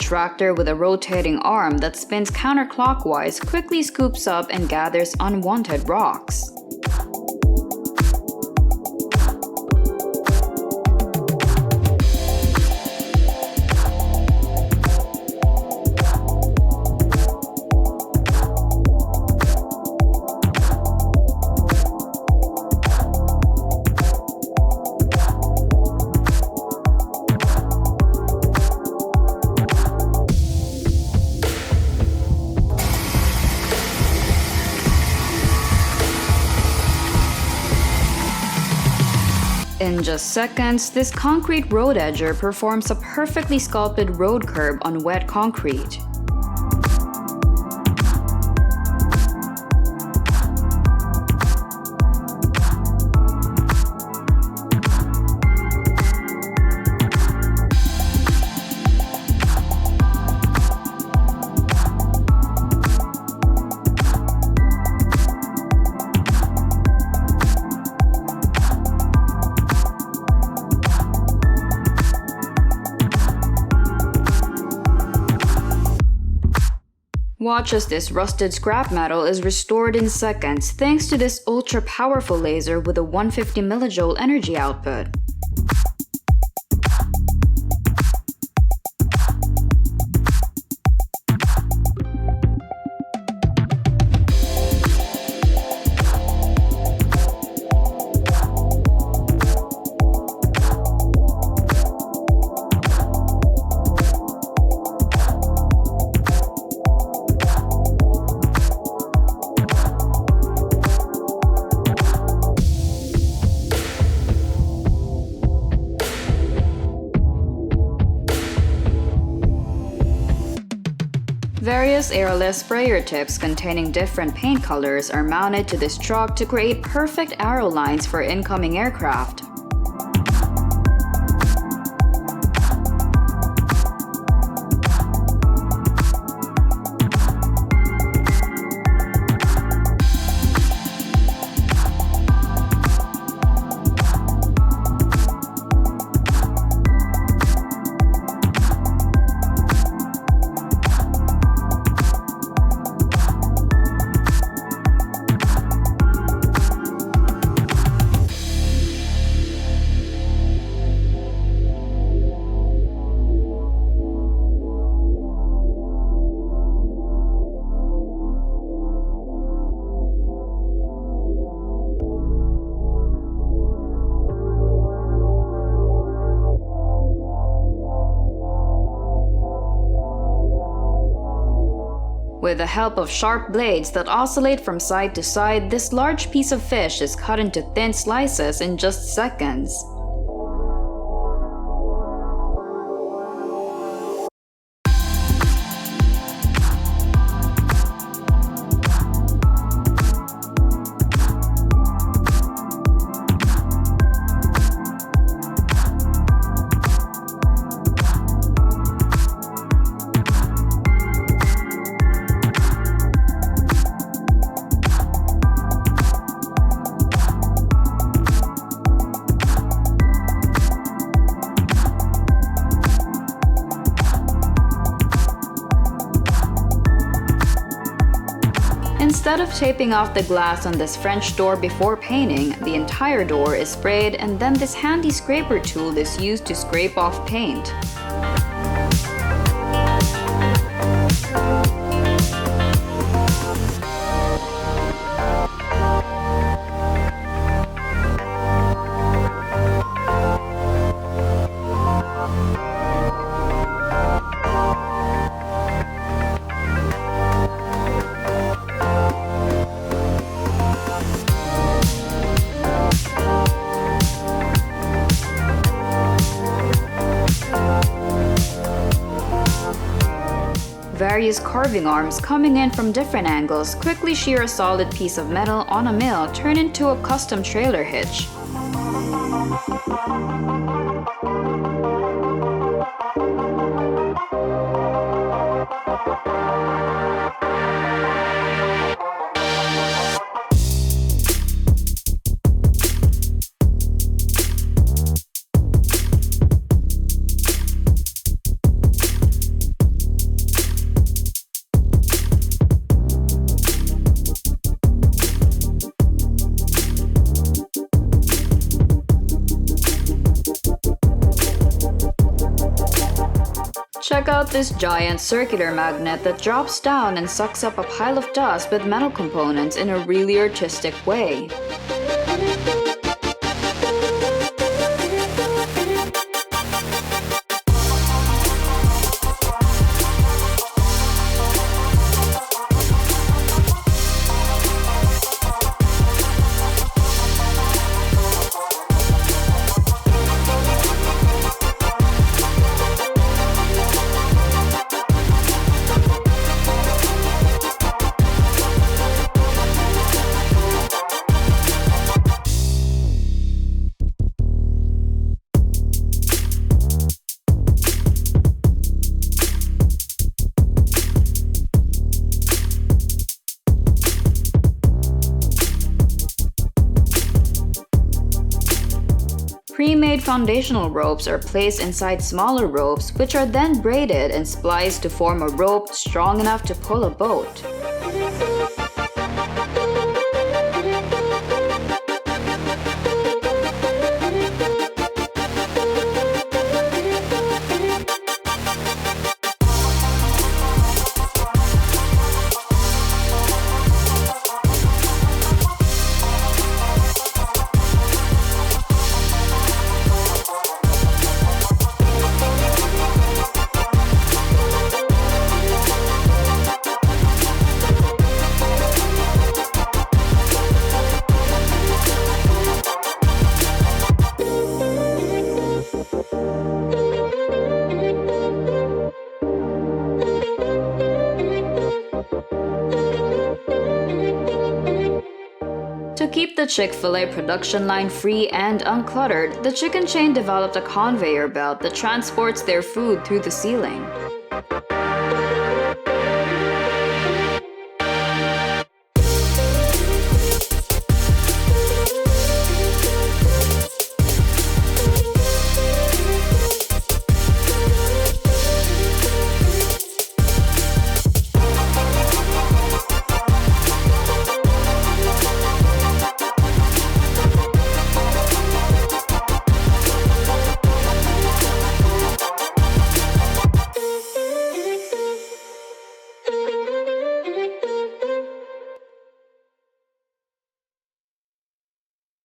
tractor with a rotating arm that spins counterclockwise quickly scoops up and gathers unwanted rocks. In just seconds, this concrete road edger performs a perfectly sculpted road curb on wet concrete. Watch as this rusted scrap metal is restored in seconds thanks to this ultra-powerful laser with a 150 millijoule energy output. Various airless sprayer tips containing different paint colors are mounted to this truck to create perfect arrow lines for incoming aircraft. With the help of sharp blades that oscillate from side to side, this large piece of fish is cut into thin slices in just seconds. Instead of taping off the glass on this French door before painting, the entire door is sprayed and then this handy scraper tool is used to scrape off paint. Various carving arms coming in from different angles quickly shear a solid piece of metal on a mill, turn into a custom trailer hitch. out this giant circular magnet that drops down and sucks up a pile of dust with metal components in a really artistic way. Pre-made foundational ropes are placed inside smaller ropes, which are then braided and spliced to form a rope strong enough to pull a boat. To keep the Chick-fil-A production line free and uncluttered, the chicken chain developed a conveyor belt that transports their food through the ceiling.